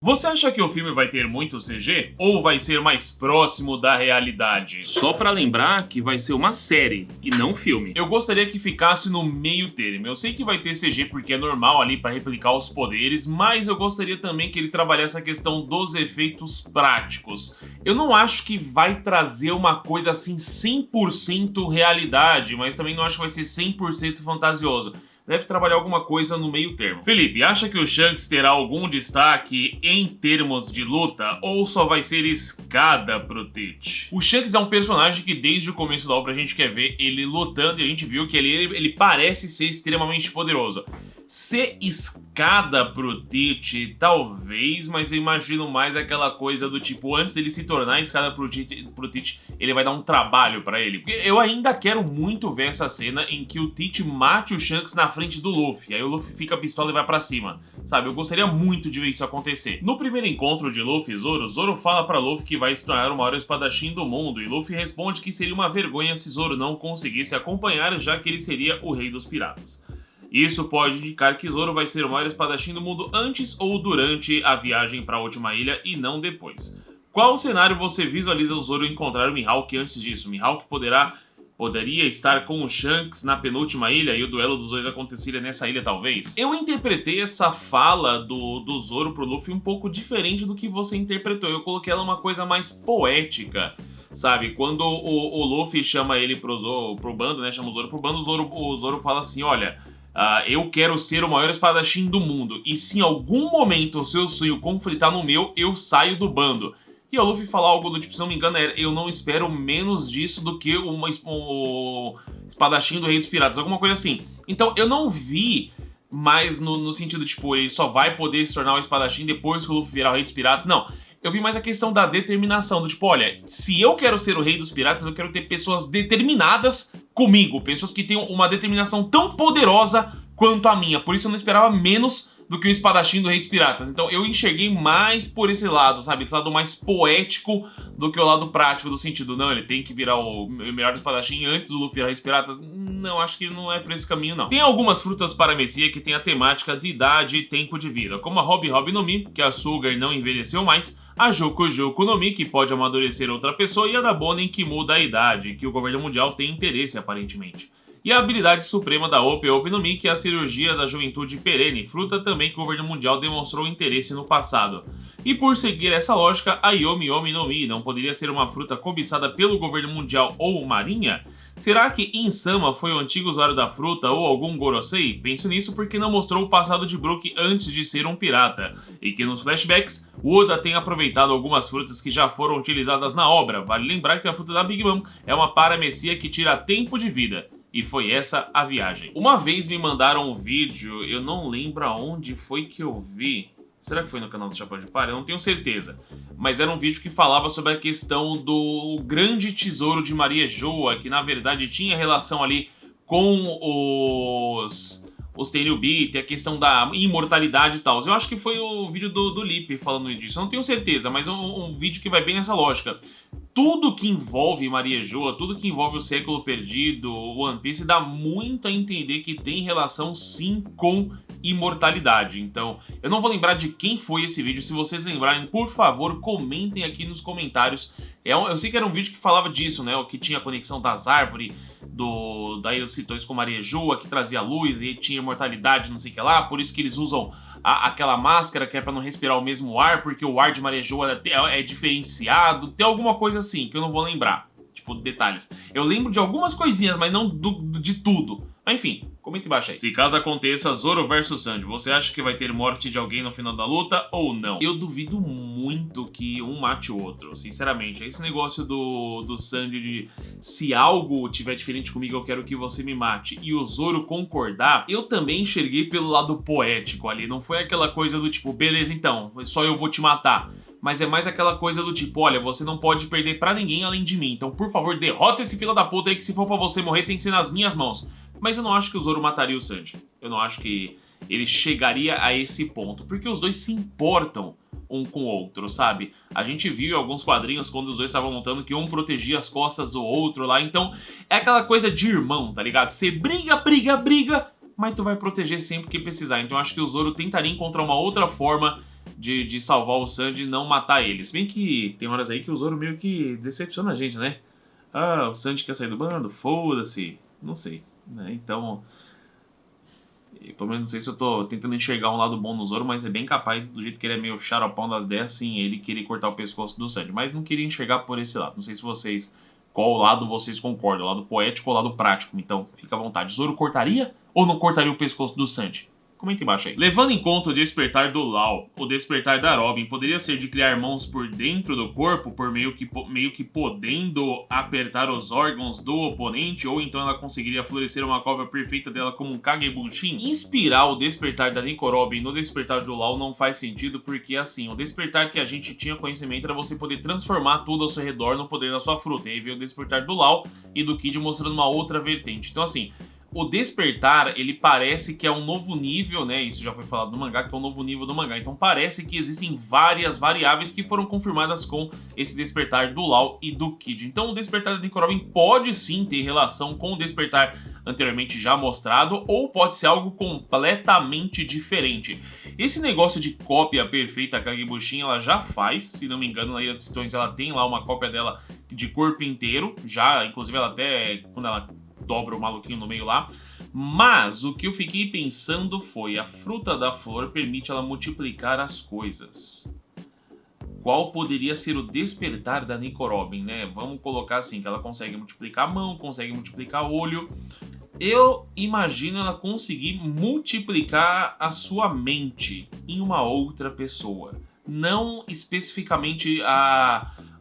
Você acha que o filme vai ter muito CG ou vai ser mais próximo da realidade? Só pra lembrar que vai ser uma série e não filme. Eu gostaria que ficasse no meio termo. Eu sei que vai ter CG porque é normal ali pra replicar os poderes, mas eu gostaria também que ele trabalhasse a questão dos efeitos práticos. Eu não acho que vai trazer uma coisa assim 100% realidade, mas também não acho que vai ser 100% fantasioso. Deve trabalhar alguma coisa no meio termo. Felipe, acha que o Shanks terá algum destaque em termos de luta ou só vai ser escada pro Teach? O Shanks é um personagem que desde o começo da obra a gente quer ver ele lutando e a gente viu que ele parece ser extremamente poderoso. Ser escada pro Teach, talvez, mas eu imagino mais aquela coisa do tipo, antes dele se tornar escada pro Teach, ele vai dar um trabalho pra ele. Porque eu ainda quero muito ver essa cena em que o Teach mate o Shanks na frente do Luffy, aí o Luffy fica pistola e vai pra cima, sabe? Eu gostaria muito de ver isso acontecer. No primeiro encontro de Luffy e Zoro, Zoro fala pra Luffy que vai se tornar o maior espadachim do mundo, e Luffy responde que seria uma vergonha se Zoro não conseguisse acompanhar, já que ele seria o rei dos piratas. Isso pode indicar que Zoro vai ser o maior espadachim do mundo antes ou durante a viagem para a última ilha e não depois. Qual cenário você visualiza o Zoro encontrar o Mihawk antes disso? Mihawk poderia estar com o Shanks na penúltima ilha e o duelo dos dois aconteceria nessa ilha talvez? Eu interpretei essa fala do Zoro pro Luffy um pouco diferente do que você interpretou. Eu coloquei ela uma coisa mais poética. Sabe, quando o Luffy chama ele pro bando, né, chama o Zoro pro bando, o Zoro fala assim, olha... eu quero ser o maior espadachim do mundo, e se em algum momento o seu sonho conflitar no meu, eu saio do bando. E o Luffy fala algo do tipo, se não me engano, eu não espero menos disso do que o espadachim do Rei dos Piratas, alguma coisa assim. Então eu não vi mais no sentido, tipo, ele só vai poder se tornar o espadachim depois que o Luffy virar o Rei dos Piratas, não. Eu vi mais a questão da determinação, do tipo, olha, se eu quero ser o rei dos piratas, eu quero ter pessoas determinadas comigo, pessoas que tenham uma determinação tão poderosa quanto a minha, por isso eu não esperava menos do que o espadachim do rei dos piratas. Então eu enxerguei mais por esse lado, sabe, esse lado mais poético do que o lado prático, do sentido, não, ele tem que virar o melhor espadachim antes do Luffy virar o rei dos piratas. Não, acho que não é por esse caminho, não. Tem algumas frutas paramecia que tem a temática de idade e tempo de vida, como a Hobi Hobi no Mi, que a Sugar não envelheceu mais, a Joku Joku no Mi, que pode amadurecer outra pessoa, e a da Bonen, que muda a idade, que o governo mundial tem interesse, aparentemente. E a habilidade suprema da Ope Ope no Mi, que é a cirurgia da juventude perene, fruta também que o governo mundial demonstrou interesse no passado. E por seguir essa lógica, a Yomi Yomi no Mi não poderia ser uma fruta cobiçada pelo governo mundial ou marinha? Será que Insama foi o antigo usuário da fruta ou algum Gorosei? Penso nisso porque não mostrou o passado de Brook antes de ser um pirata, e que nos flashbacks, o Oda tem aproveitado algumas frutas que já foram utilizadas na obra. Vale lembrar que a fruta da Big Mom é uma paramecia que tira tempo de vida. E foi essa a viagem. Uma vez me mandaram um vídeo, eu não lembro aonde foi que eu vi. Será que foi no canal do Chapéu de Palha? Eu não tenho certeza. Mas era um vídeo que falava sobre a questão do grande tesouro de Maria Joa, que na verdade tinha relação ali com os Tenryubi, a questão da imortalidade e tal. Eu acho que foi o vídeo do Lip falando disso. Eu não tenho certeza, mas um vídeo que vai bem nessa lógica. Tudo que envolve Maria Joa, tudo que envolve o Século Perdido, o One Piece, dá muito a entender que tem relação sim com imortalidade. Então, eu não vou lembrar de quem foi esse vídeo. Se vocês lembrarem, por favor, comentem aqui nos comentários. Eu sei que era um vídeo que falava disso, né? O que tinha a conexão das árvores, da Ilha dos Tritões com Maria Joa, que trazia luz e tinha imortalidade, não sei o que lá. Por isso que eles usam aquela máscara que é pra não respirar o mesmo ar, porque o ar de Maria Joa é diferenciado. Tem alguma coisa assim que eu não vou lembrar. Tipo, detalhes. Eu lembro de algumas coisinhas, mas não de tudo. Mas enfim, comenta embaixo aí. Se caso aconteça Zoro versus Sanji, você acha que vai ter morte de alguém no final da luta ou não? Eu duvido muito que um mate o outro, sinceramente. Esse negócio do Sanji de se algo tiver diferente comigo, eu quero que você me mate, e o Zoro concordar, eu também enxerguei pelo lado poético ali. Não foi aquela coisa do tipo, beleza então, só eu vou te matar. Mas é mais aquela coisa do tipo, olha, você não pode perder pra ninguém além de mim. Então, por favor, derrota esse filho da puta aí que se for pra você morrer tem que ser nas minhas mãos. Mas eu não acho que o Zoro mataria o Sanji. Eu não acho que ele chegaria a esse ponto. Porque os dois se importam um com o outro, sabe? A gente viu em alguns quadrinhos quando os dois estavam lutando que um protegia as costas do outro lá. Então, é aquela coisa de irmão, tá ligado? Você briga, mas tu vai proteger sempre que precisar. Então, eu acho que o Zoro tentaria encontrar uma outra forma de salvar o Sanji e não matar ele. Se bem que tem horas aí que o Zoro meio que decepciona a gente, né? Ah, o Sanji quer sair do bando? Foda-se. Não sei, né? Então, pelo menos não sei se eu tô tentando enxergar um lado bom no Zoro, mas é bem capaz, do jeito que ele é meio xaropão das 10, sim, ele queria cortar o pescoço do Sanji. Mas não queria enxergar por esse lado. Não sei se vocês, qual lado vocês concordam, o lado poético ou o lado prático. Então, fica à vontade. Zoro cortaria ou não cortaria o pescoço do Sanji? Comenta embaixo aí. Levando em conta o despertar do Law, o despertar da Robin poderia ser de criar mãos por dentro do corpo, por meio que podendo apertar os órgãos do oponente, ou então ela conseguiria florescer uma cópia perfeita dela como um Kagebushin. Inspirar o despertar da Nico Robin no despertar do Law não faz sentido, porque assim, o despertar que a gente tinha conhecimento era você poder transformar tudo ao seu redor no poder da sua fruta. E aí veio o despertar do Law e do Kid mostrando uma outra vertente. Então assim, o despertar, ele parece que é um novo nível, né? Isso já foi falado no mangá, que é um novo nível do mangá. Então parece que existem várias variáveis que foram confirmadas com esse despertar do Law e do Kid. Então o despertar da Nico Robin pode sim ter relação com o despertar anteriormente já mostrado, ou pode ser algo completamente diferente. Esse negócio de cópia perfeita Kagebushin, ela já faz, se não me engano, na Ilha dos Tritões ela tem lá uma cópia dela de corpo inteiro, já, inclusive ela até, quando ela dobra o maluquinho no meio lá. Mas o que eu fiquei pensando foi, a fruta da flor permite ela multiplicar as coisas. Qual poderia ser o despertar da Nico Robin, né? Vamos colocar assim, que ela consegue multiplicar a mão, consegue multiplicar o olho. Eu imagino ela conseguir multiplicar a sua mente em uma outra pessoa. Não especificamente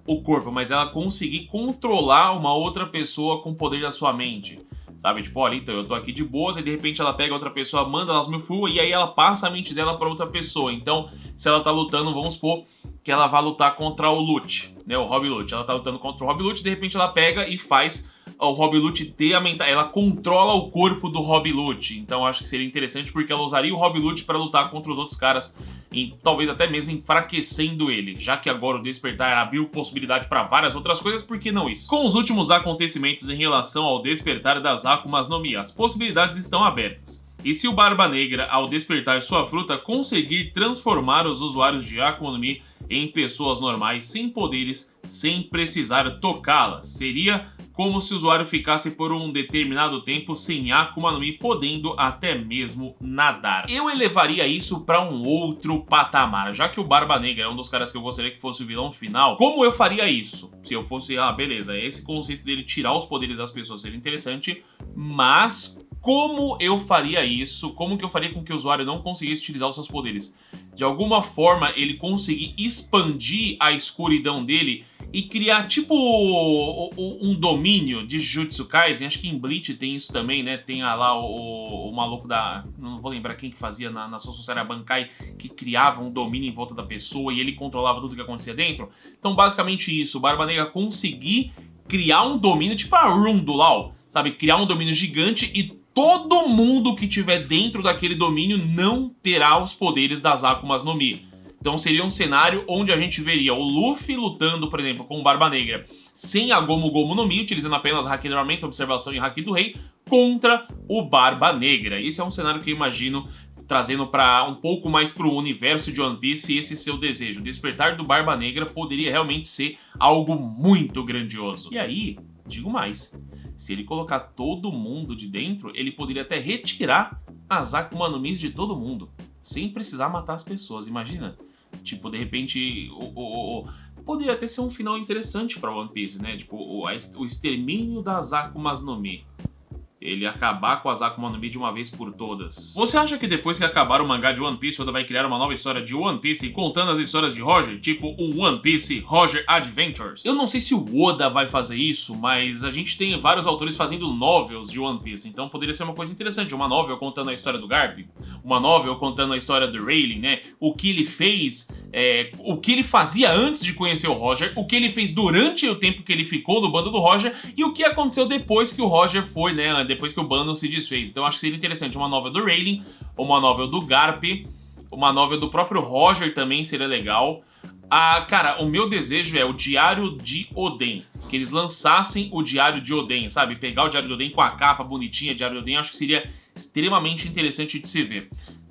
o corpo, mas ela conseguir controlar uma outra pessoa com o poder da sua mente. Sabe, tipo, olha, então eu tô aqui de boas e de repente ela pega outra pessoa, manda elas no full e aí ela passa a mente dela pra outra pessoa. Então, se ela tá lutando, vamos supor que ela vai lutar contra o Lute, né, o Rob Lute. Ela tá lutando contra o Rob Lute, de repente ela pega e faz o Rob Lute ter a mentalidade, ela controla o corpo do Rob Lute. Então acho que seria interessante porque ela usaria o Rob Lute para lutar contra os outros caras e talvez até mesmo enfraquecendo ele, já que agora o despertar abriu possibilidade para várias outras coisas, por que não isso? Com os últimos acontecimentos em relação ao despertar das Akumas no Mi, as possibilidades estão abertas. E se o Barba Negra, ao despertar sua fruta, conseguir transformar os usuários de Akuma no Mi em pessoas normais, sem poderes, sem precisar tocá-las, seria como se o usuário ficasse por um determinado tempo sem Akuma no Mi, podendo até mesmo nadar. Eu elevaria isso para um outro patamar, já que o Barba Negra é um dos caras que eu gostaria que fosse o vilão final. Como eu faria isso? Se eu fosse, beleza, esse conceito dele tirar os poderes das pessoas seria interessante, mas como eu faria isso? Como que eu faria com que o usuário não conseguisse utilizar os seus poderes? De alguma forma, ele conseguir expandir a escuridão dele e criar tipo um domínio de Jujutsu Kaisen. Acho que em Bleach tem isso também, né? Tem lá o maluco da... Não vou lembrar quem que fazia na Sossosera Bankai, que criava um domínio em volta da pessoa e ele controlava tudo que acontecia dentro. Então, basicamente isso. O Barba Negra conseguir criar um domínio, tipo a Room do LoL, sabe? Criar um domínio gigante e todo mundo que tiver dentro daquele domínio não terá os poderes das Akumas no Mi. Então seria um cenário onde a gente veria o Luffy lutando, por exemplo, com o Barba Negra sem a Gomu Gomu no Mi, utilizando apenas Haki do Armamento, Observação e Haki do Rei, contra o Barba Negra. Esse é um cenário que eu imagino trazendo para um pouco mais para o universo de One Piece, esse seu desejo. O despertar do Barba Negra poderia realmente ser algo muito grandioso. E aí, digo mais, se ele colocar todo mundo de dentro, ele poderia até retirar as Akuma no Mi de todo mundo, sem precisar matar as pessoas, imagina? Tipo, de repente, poderia até ser um final interessante para One Piece, né? Tipo, o extermínio das Akumas no Mi. Ele acabar com as Akuma no Mi de uma vez por todas. Você acha que depois que acabar o mangá de One Piece, Oda vai criar uma nova história de One Piece contando as histórias de Roger? Tipo o One Piece Roger Adventures? Eu não sei se o Oda vai fazer isso, mas a gente tem vários autores fazendo novels de One Piece, então poderia ser uma coisa interessante. Uma novel contando a história do Garp, uma novel contando a história do Rayleigh, né? O que ele fez, o que ele fazia antes de conhecer o Roger, o que ele fez durante o tempo que ele ficou no bando do Roger e o que aconteceu depois que o Roger foi, né? Depois que o bando se desfez. Então acho que seria interessante uma novel do Rayleigh, uma novel do Garp, uma novel do próprio Roger também seria legal. Cara, o meu desejo é o Diário de Oden. Que eles lançassem o Diário de Oden, sabe? Pegar o Diário de Oden com a capa bonitinha, Diário de Oden, acho que seria extremamente interessante de se ver.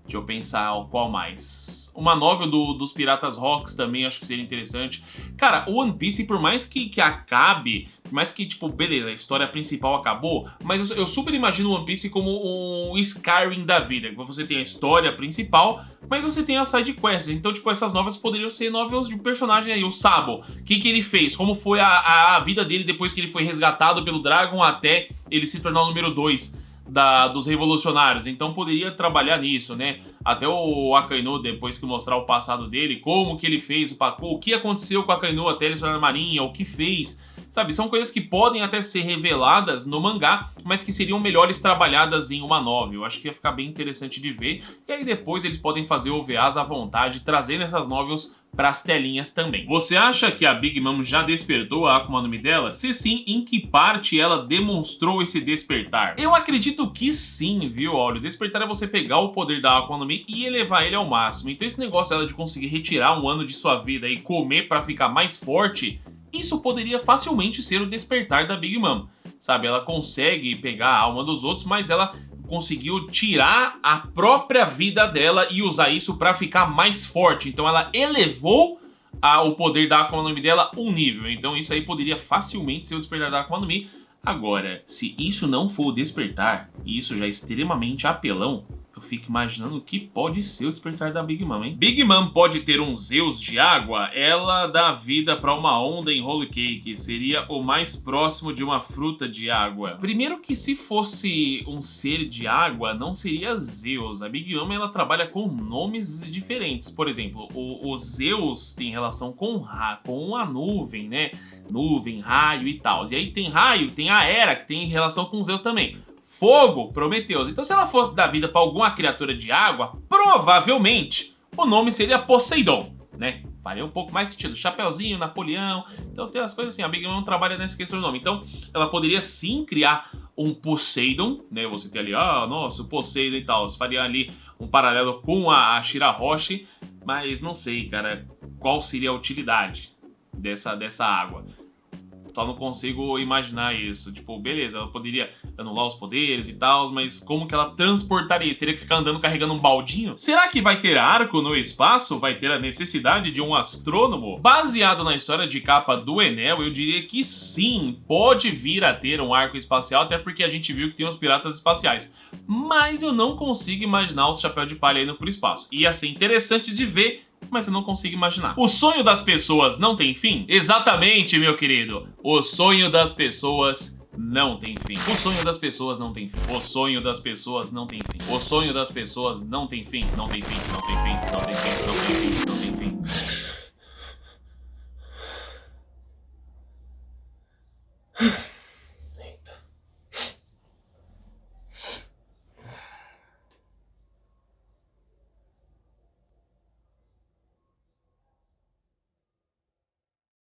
Deixa eu pensar qual mais. Uma novel dos Piratas Rocks também acho que seria interessante. Cara, o One Piece, por mais que acabe, por mais que, tipo, beleza, a história principal acabou, mas eu super imagino o One Piece como um Skyrim da vida. Você tem a história principal, mas você tem as side quests. Então, tipo, essas novels poderiam ser novels de um personagem aí, o Sabo. O que ele fez? Como foi a vida dele depois que ele foi resgatado pelo Dragon até ele se tornar o número 2 dos revolucionários. Então poderia trabalhar nisso, né? Até o Akainu, depois que mostrar o passado dele, como que ele fez o que aconteceu com o Akainu até ele se tornar na marinha, o que fez. Sabe, são coisas que podem até ser reveladas no mangá, mas que seriam melhores trabalhadas em uma novel. Eu acho que ia ficar bem interessante de ver. E aí depois eles podem fazer OVAs à vontade, trazendo essas novels para as telinhas também. Você acha que a Big Mom já despertou a Akuma no Mi dela? Se sim, em que parte ela demonstrou esse despertar? Eu acredito que sim, viu? Olha, o despertar é você pegar o poder da Akuma no Mi e elevar ele ao máximo. Então esse negócio dela de conseguir retirar um ano de sua vida e comer para ficar mais forte, isso poderia facilmente ser o despertar da Big Mom. Sabe, ela consegue pegar a alma dos outros, mas ela conseguiu tirar a própria vida dela e usar isso pra ficar mais forte. Então ela elevou o poder da Akuma no Mi dela um nível. Então isso aí poderia facilmente ser o despertar da Akuma no Mi. Agora, se isso não for o despertar, e isso já é extremamente apelão, eu fico imaginando o que pode ser o despertar da Big Mom, hein? Big Mom pode ter um Zeus de água, ela dá vida pra uma onda em Whole Cake, seria o mais próximo de uma fruta de água. Primeiro que se fosse um ser de água, não seria Zeus. A Big Mom, ela trabalha com nomes diferentes. Por exemplo, o Zeus tem relação com a nuvem, né? Nuvem, raio e tal. E aí tem raio, tem a Hera, que tem relação com Zeus também. Fogo, Prometeus. Então se ela fosse dar vida para alguma criatura de água, provavelmente o nome seria Poseidon, né? Faria um pouco mais sentido. Chapeuzinho, Napoleão. Então tem as coisas assim. A Big Mom trabalha nessa questão do nome. Então ela poderia sim criar um Poseidon, né? Você tem ali, nossa, o Poseidon e tal. Você faria ali um paralelo com a Shirahoshi. Mas não sei, cara, qual seria a utilidade dessa água. Só não consigo imaginar isso. Tipo, beleza, ela poderia anular os poderes e tal, mas como que ela transportaria isso? Teria que ficar andando carregando um baldinho? Será que vai ter arco no espaço? Vai ter a necessidade de um astrônomo? Baseado na história de capa do Enel, eu diria que sim, pode vir a ter um arco espacial, até porque a gente viu que tem os piratas espaciais. Mas eu não consigo imaginar os chapéus de palha indo pro espaço. Ia ser interessante de ver, mas eu não consigo imaginar. O sonho das pessoas não tem fim? Exatamente, meu querido. O sonho das pessoas não tem fim. O sonho das pessoas não tem fim. O sonho das pessoas não tem fim. O sonho das pessoas não tem fim. Não tem fim, não tem fim, não tem fim, não tem fim, não tem fim.